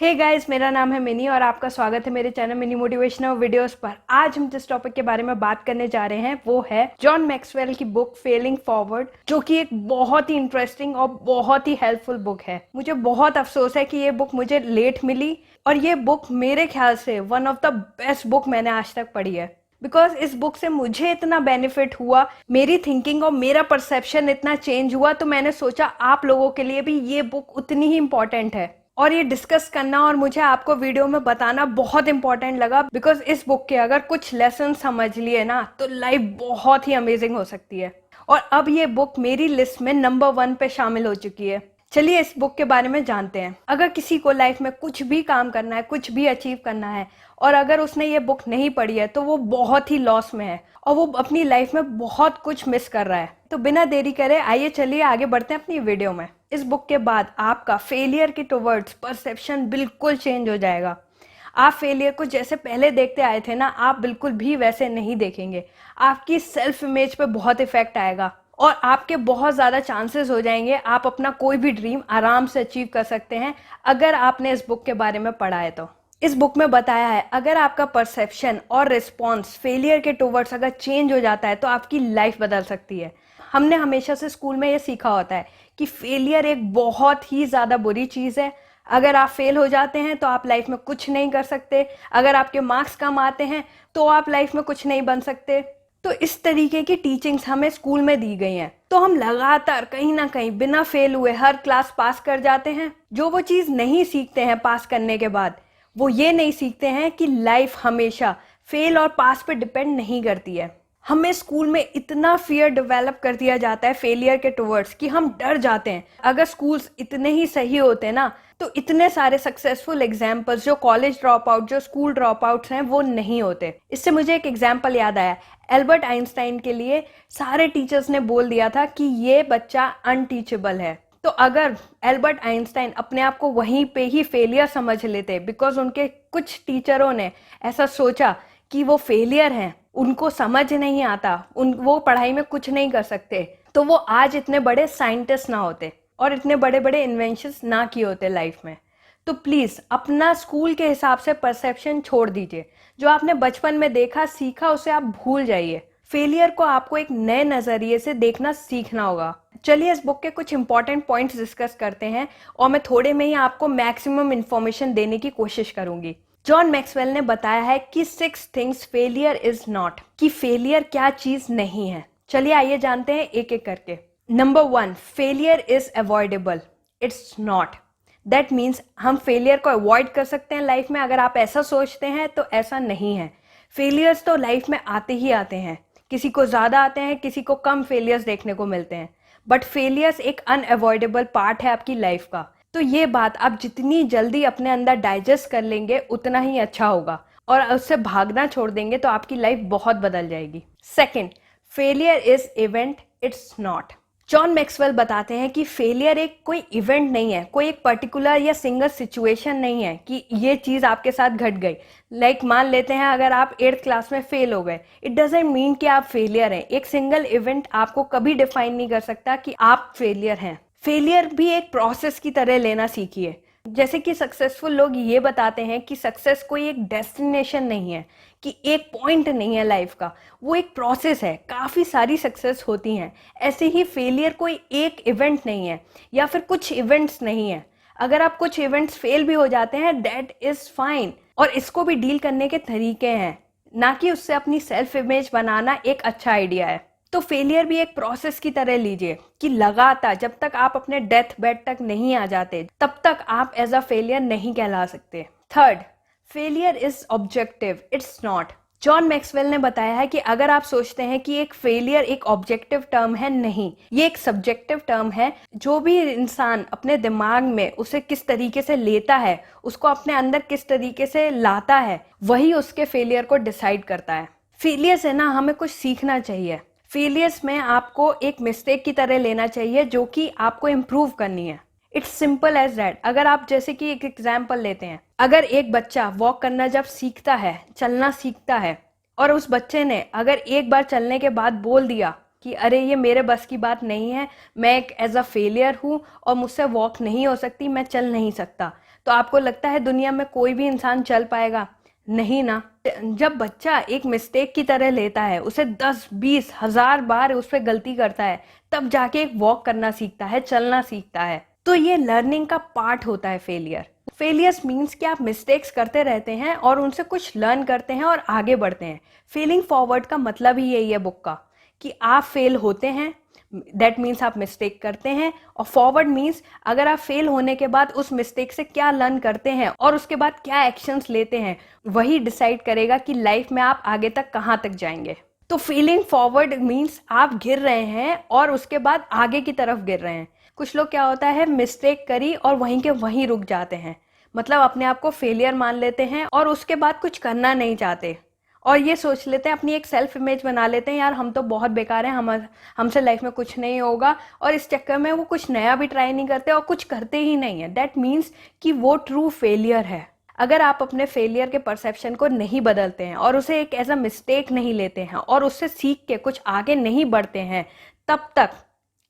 Hey guys, मेरा नाम है मिनी और आपका स्वागत है मेरे चैनल मिनी मोटिवेशनल वीडियोस पर। आज हम जिस टॉपिक के बारे में बात करने जा रहे हैं वो है जॉन मैक्सवेल की बुक फेलिंग फॉरवर्ड, जो कि एक बहुत ही इंटरेस्टिंग और बहुत ही हेल्पफुल बुक है। मुझे बहुत अफसोस है कि ये बुक मुझे लेट मिली और ये बुक मेरे ख्याल से one of the best book मैंने आज तक पढ़ी है। बिकॉज इस बुक से मुझे इतना बेनिफिट हुआ, मेरी थिंकिंग और मेरा परसेप्शन इतना चेंज हुआ, तो मैंने सोचा आप लोगों के लिए भी ये बुक उतनी ही इंपॉर्टेंट है और ये डिस्कस करना और मुझे आपको वीडियो में बताना बहुत इंपॉर्टेंट लगा। बिकॉज इस बुक के अगर कुछ लेसन समझ लिए ना तो लाइफ बहुत ही अमेजिंग हो सकती है। और अब ये बुक मेरी लिस्ट में नंबर 1 पे शामिल हो चुकी है। चलिए इस बुक के बारे में जानते हैं। अगर किसी को लाइफ में कुछ भी काम करना है, कुछ भी अचीव करना है और अगर उसने ये बुक नहीं पढ़ी है तो वो बहुत ही लॉस में है और वो अपनी लाइफ में बहुत कुछ मिस कर रहा है। तो बिना देरी करे आइए चलिए आगे बढ़ते हैं अपनी वीडियो में। इस बुक के बाद आपका फेलियर के टुवर्ड्स परसेप्शन बिल्कुल चेंज हो जाएगा। आप फेलियर को जैसे पहले देखते आए थे ना, आप बिल्कुल भी वैसे नहीं देखेंगे। आपकी सेल्फ इमेज पे बहुत इफेक्ट आएगा और आपके बहुत ज़्यादा चांसेस हो जाएंगे आप अपना कोई भी ड्रीम आराम से अचीव कर सकते हैं अगर आपने इस बुक के बारे में पढ़ा है तो। इस बुक में बताया है अगर आपका परसेप्शन और रिस्पॉन्स फेलियर के टुवर्ड्स अगर चेंज हो जाता है तो आपकी लाइफ बदल सकती है। हमने हमेशा से स्कूल में ये सीखा होता है कि फेलियर एक बहुत ही ज़्यादा बुरी चीज़ है। अगर आप फेल हो जाते हैं तो आप लाइफ में कुछ नहीं कर सकते। अगर आपके मार्क्स कम आते हैं तो आप लाइफ में कुछ नहीं बन सकते। तो इस तरीके की टीचिंग्स हमें स्कूल में दी गई हैं, तो हम लगातार कहीं ना कहीं बिना फेल हुए हर क्लास पास कर जाते हैं। जो वो चीज़ नहीं सीखते हैं पास करने के बाद, वो ये नहीं सीखते हैं कि लाइफ हमेशा फेल और पास पे डिपेंड नहीं करती है। हमें स्कूल में इतना फियर डेवलप कर दिया जाता है फेलियर के टुवर्ड्स कि हम डर जाते हैं। अगर स्कूल्स इतने ही सही होते ना तो इतने सारे सक्सेसफुल एग्जाम्पल्स जो कॉलेज ड्रॉप आउट, जो स्कूल ड्रॉप आउट्स हैं, वो नहीं होते। इससे मुझे एक एग्जाम्पल याद आया। एल्बर्ट आइंस्टाइन के लिए सारे टीचर्स ने बोल दिया था कि ये बच्चा अनटीचेबल है। तो अगर एल्बर्ट आइंस्टाइन अपने आप को वहीं पे ही फेलियर समझ लेते बिकॉज उनके कुछ टीचरों ने ऐसा सोचा कि वो फेलियर हैं, उनको समझ नहीं आता, वो पढ़ाई में कुछ नहीं कर सकते, तो वो आज इतने बड़े साइंटिस्ट ना होते और इतने बड़े बड़े इन्वेंशंस ना किए होते लाइफ में। तो प्लीज़ अपना स्कूल के हिसाब से परसेप्शन छोड़ दीजिए। जो आपने बचपन में देखा सीखा उसे आप भूल जाइए। फेलियर को आपको एक नए नज़रिए से देखना सीखना होगा। चलिए इस बुक के कुछ इंपॉर्टेंट पॉइंट्स डिस्कस करते हैं और मैं थोड़े में ही आपको मैक्सिमम इन्फॉर्मेशन देने की कोशिश करूंगी। जॉन मैक्सवेल ने बताया है कि 6 थिंग्स फेलियर इज नॉट, कि फेलियर क्या चीज नहीं है। चलिए आइए जानते हैं एक एक करके। Number 1, failure is avoidable, it's not. That means हम फेलियर को अवॉइड कर सकते हैं लाइफ में। अगर आप ऐसा सोचते हैं तो ऐसा नहीं है। फेलियर्स तो लाइफ में आते ही आते हैं, किसी को ज़्यादा आते हैं, किसी को कम फेलियर्स देखने को मिलते हैं, बट फेलियर्स एक अनअवॉइडेबल पार्ट है आपकी लाइफ का। तो ये बात आप जितनी जल्दी अपने अंदर डाइजेस्ट कर लेंगे उतना ही अच्छा होगा और उससे भागना छोड़ देंगे तो आपकी लाइफ बहुत बदल जाएगी। Second, failure is event, it's not. John Maxwell बताते हैं कि फेलियर एक कोई इवेंट नहीं है, कोई एक पर्टिकुलर या सिंगल सिचुएशन नहीं है कि ये चीज़ आपके साथ घट गई। लाइक मान लेते हैं अगर आप 8th क्लास में फेल हो गए, इट डजेंट मीन कि आप फेलियर हैं। एक सिंगल इवेंट आपको कभी डिफाइन नहीं कर सकता कि आप फेलियर हैं। फेलियर भी एक प्रोसेस की तरह लेना सीखिए। जैसे कि सक्सेसफुल लोग ये बताते हैं कि सक्सेस कोई एक डेस्टिनेशन नहीं है, कि एक पॉइंट नहीं है लाइफ का, वो एक प्रोसेस है। काफ़ी सारी सक्सेस होती हैं। ऐसे ही फेलियर कोई एक इवेंट नहीं है या फिर कुछ इवेंट्स नहीं है। अगर आप कुछ इवेंट्स फेल भी हो जाते हैं, दैट इज़ फाइन, और इसको भी डील करने के तरीके हैं, ना कि उससे अपनी सेल्फ इमेज बनाना एक अच्छा आइडिया है। तो फेलियर भी एक प्रोसेस की तरह लीजिए कि लगातार जब तक आप अपने डेथ बेड तक नहीं आ जाते तब तक आप एज अ फेलियर नहीं कहला सकते। Third, failure is objective, it's not. John Maxwell ने बताया है कि अगर आप सोचते हैं कि एक फेलियर एक ऑब्जेक्टिव टर्म है, नहीं, ये एक सब्जेक्टिव टर्म है। जो भी इंसान अपने दिमाग में उसे किस तरीके से लेता है, उसको अपने अंदर किस तरीके से लाता है, वही उसके फेलियर को डिसाइड करता है। फेलियर से ना हमें कुछ सीखना चाहिए। फेलियर्स में आपको एक मिस्टेक की तरह लेना चाहिए जो कि आपको इम्प्रूव करनी है। It's simple as that. अगर आप जैसे कि एक एग्जाम्पल लेते हैं, अगर एक बच्चा वॉक करना जब सीखता है, चलना सीखता है, और उस बच्चे ने अगर एक बार चलने के बाद बोल दिया कि अरे ये मेरे बस की बात नहीं है, मैं एक एज अ फेलियर हूँ और मुझसे वॉक नहीं हो सकती, मैं चल नहीं सकता, तो आपको लगता है दुनिया में कोई भी इंसान चल पाएगा? नहीं ना। जब बच्चा एक मिस्टेक की तरह लेता है, उसे 10-20 हज़ार बार उस पर गलती करता है, तब जाके एक वॉक करना सीखता है, चलना सीखता है। तो ये लर्निंग का पार्ट होता है फेलियर। फेलियर्स मीन्स कि आप मिस्टेक्स करते रहते हैं और उनसे कुछ लर्न करते हैं और आगे बढ़ते हैं। फेलिंग फॉरवर्ड का मतलब ही यही है बुक का, कि आप फेल होते हैं, दैट मीन्स आप मिस्टेक करते हैं, और फॉरवर्ड मीन्स अगर आप फेल होने के बाद उस मिस्टेक से क्या लर्न करते हैं और उसके बाद क्या एक्शंस लेते हैं, वही डिसाइड करेगा कि लाइफ में आप आगे तक कहाँ तक जाएंगे। तो फेलिंग फॉरवर्ड मीन्स आप गिर रहे हैं और उसके बाद आगे की तरफ गिर रहे हैं। कुछ लोग क्या होता है, मिस्टेक करी और वहीं के वहीं रुक जाते हैं, मतलब अपने आप को फेलियर मान लेते हैं और उसके बाद कुछ करना नहीं चाहते और ये सोच लेते हैं, अपनी एक सेल्फ इमेज बना लेते हैं, यार हम तो बहुत बेकार हैं, हमसे लाइफ में कुछ नहीं होगा, और इस चक्कर में वो कुछ नया भी ट्राई नहीं करते और कुछ करते ही नहीं है। दैट मीन्स कि वो ट्रू फेलियर है। अगर आप अपने फेलियर के परसेप्शन को नहीं बदलते हैं और उसे एक एज अ मिस्टेक नहीं लेते हैं और उससे सीख के कुछ आगे नहीं बढ़ते हैं, तब तक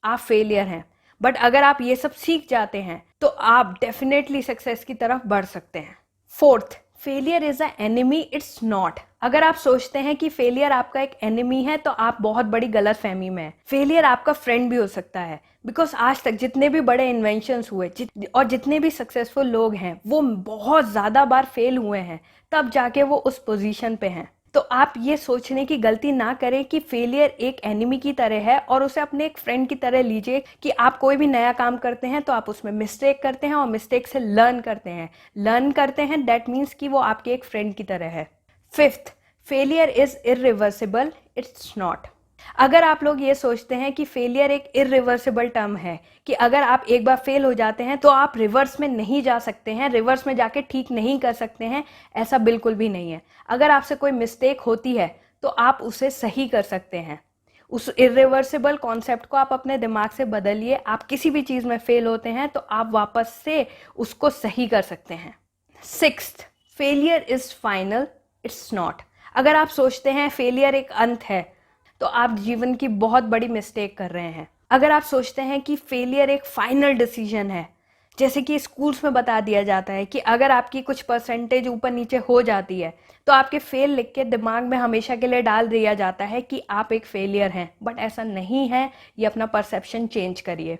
आप फेलियर हैं। बट अगर आप ये सब सीख जाते हैं तो आप डेफिनेटली सक्सेस की तरफ बढ़ सकते हैं। Fourth, failure is a enemy, it's not. अगर आप सोचते हैं कि फेलियर आपका एक एनिमी है तो आप बहुत बड़ी गलत फहमी में हैं। फेलियर आपका फ्रेंड भी हो सकता है, बिकॉज आज तक जितने भी बड़े इन्वेंशंस हुए और जितने भी सक्सेसफुल लोग हैं वो बहुत ज़्यादा बार फेल हुए हैं, तब जाके वो उस पोजीशन पे हैं। तो आप ये सोचने की गलती ना करें कि फेलियर एक एनिमी की तरह है और उसे अपने एक फ्रेंड की तरह लीजिए, कि आप कोई भी नया काम करते हैं तो आप उसमें मिस्टेक करते हैं और मिस्टेक से लर्न करते हैं। दैट मीन्स कि वो आपके एक फ्रेंड की तरह है। Fifth, failure is irreversible, it's not. अगर आप लोग ये सोचते हैं कि फेलियर एक इरिवर्सिबल टर्म है, कि अगर आप एक बार फेल हो जाते हैं तो आप रिवर्स में नहीं जा सकते हैं, रिवर्स में जाके ठीक नहीं कर सकते हैं, ऐसा बिल्कुल भी नहीं है। अगर आपसे कोई मिस्टेक होती है तो आप उसे सही कर सकते हैं। उस इरिवर्सिबल कॉन्सेप्ट को आप अपने दिमाग से बदलिए। आप किसी भी चीज़ में फेल होते हैं तो आप वापस से उसको सही कर सकते हैं। Sixth, failure is final, it's not. अगर आप सोचते हैं फेलियर एक अंत है तो आप जीवन की बहुत बड़ी मिस्टेक कर रहे हैं। अगर आप सोचते हैं कि फेलियर एक फाइनल डिसीजन है, जैसे कि स्कूल्स में बता दिया जाता है कि अगर आपकी कुछ परसेंटेज ऊपर नीचे हो जाती है तो आपके फेल लिख के दिमाग में हमेशा के लिए डाल दिया जाता है कि आप एक फेलियर हैं, बट ऐसा नहीं है। ये अपना परसेप्शन चेंज करिए।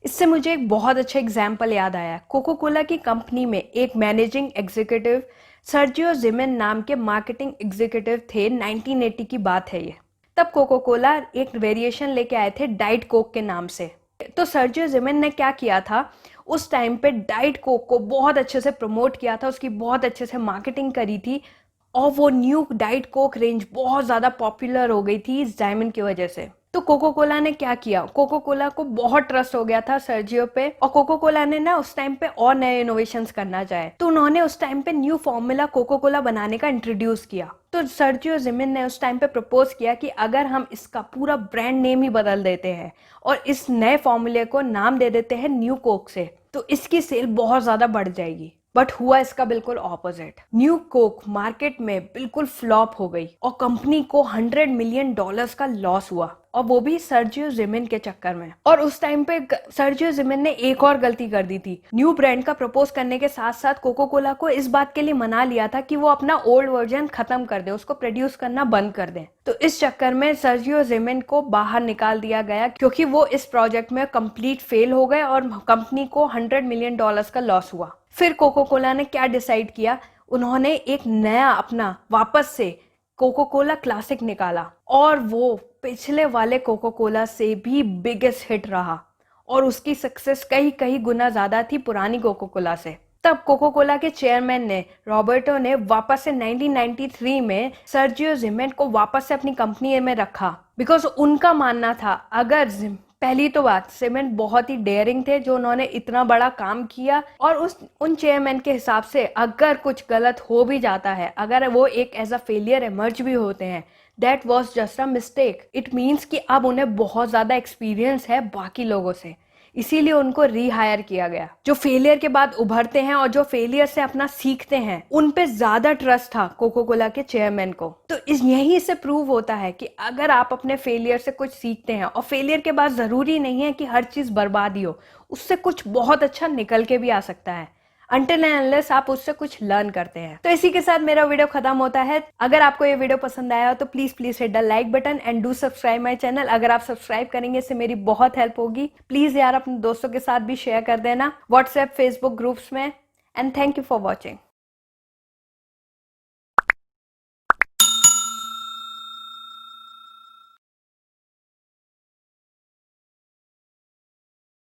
इससे मुझे एक बहुत अच्छा एग्जाम्पल याद आया। कोको कोला की कंपनी में एक मैनेजिंग एग्जीक्यूटिव सर्जियो जिमेन नाम के मार्केटिंग एग्जीक्यूटिव थे। 1980 की बात है ये। तब कोको कोला एक वेरिएशन लेके आए थे डाइट कोक के नाम से। तो सर्जियो जिमेन ने क्या किया था, उस टाइम पे डाइट कोक को बहुत अच्छे से प्रमोट किया था, उसकी बहुत अच्छे से मार्केटिंग करी थी और वो न्यू डाइट कोक रेंज बहुत ज़्यादा पॉपुलर हो गई थी इस डायमंड की वजह से। तो कोको कोला ने क्या किया, कोको कोला को बहुत ट्रस्ट हो गया था सर्जियो पे, और कोको कोला ने ना उस टाइम पे और नए इनोवेशंस करना चाहे, तो उन्होंने उस टाइम पे न्यू फॉर्मूला कोको कोला बनाने का इंट्रोड्यूस किया। तो सर्जियो जिमेन ने उस टाइम पे प्रपोज किया कि अगर हम इसका पूरा ब्रांड नेम ही बदल देते हैं और इस नए फॉर्मूले को नाम दे देते हैं न्यू कोक से, तो इसकी सेल बहुत ज्यादा बढ़ जाएगी। बट हुआ इसका बिल्कुल ऑपोजिट। न्यू कोक मार्केट में बिल्कुल फ्लॉप हो गई और कंपनी को $100 मिलियन का लॉस हुआ, और वो भी सर्जियो जिमेन के चक्कर में। और उस टाइम पे सर्जियो जिमेन ने एक और गलती कर दी थी। न्यू ब्रांड का प्रपोज करने के साथ साथ कोको कोला को इस बात के लिए मना लिया था कि वो अपना ओल्ड वर्जन खत्म कर दे, उसको प्रोड्यूस करना बंद कर दे। तो इस चक्कर में सर्जियो जिमेन को बाहर निकाल दिया गया, क्योंकि वो इस प्रोजेक्ट में कंप्लीट फेल हो गए और कंपनी को $100 मिलियन का लॉस हुआ। फिर कोको कोला ने क्या डिसाइड किया, उन्होंने एक नया अपना वापस से कोको कोला क्लासिक निकाला, और वो पिछले वाले कोको कोला से भी बिगेस्ट हिट रहा और उसकी सक्सेस कई गुना ज्यादा थी पुरानी कोको कोला से। तब कोको कोला के चेयरमैन ने रॉबर्टो ने वापस से 1993 में सर्जियो जिमेन को वापस से अपनी कंपनी में रखा, बिकॉज उनका मानना था, अगर पहली तो बात, जिमेन बहुत ही डेयरिंग थे जो उन्होंने इतना बड़ा काम किया, और उन चेयरमैन के हिसाब से अगर कुछ गलत हो भी जाता है, अगर वो एक एज अ फेलियर इमर्ज भी होते हैं, that was just a mistake. It means कि अब उन्हें बहुत ज़्यादा एक्सपीरियंस है बाकी लोगों से, इसीलिए उनको रीहायर किया गया। जो फेलियर के बाद उभरते हैं और जो फेलियर से अपना सीखते हैं, उन पे ज्यादा ट्रस्ट था कोको कोला के चेयरमैन को। तो यहीं से प्रूव होता है कि अगर आप अपने फेलियर से कुछ सीखते हैं, और फेलियर के बाद जरूरी नहीं है कि हर चीज बर्बाद ही हो, उससे कुछ बहुत अच्छा निकल के भी आ सकता है। until and unless आप उससे कुछ लर्न करते हैं। तो इसी के साथ मेरा वीडियो खत्म होता है। अगर आपको ये वीडियो पसंद आया हो तो please hit the like button and do subscribe my channel. अगर आप सब्सक्राइब करेंगे इससे मेरी बहुत हेल्प होगी। प्लीज यार अपने दोस्तों के साथ भी शेयर कर देना व्हाट्सएप फेसबुक ग्रुप्स में। And thank you for watching.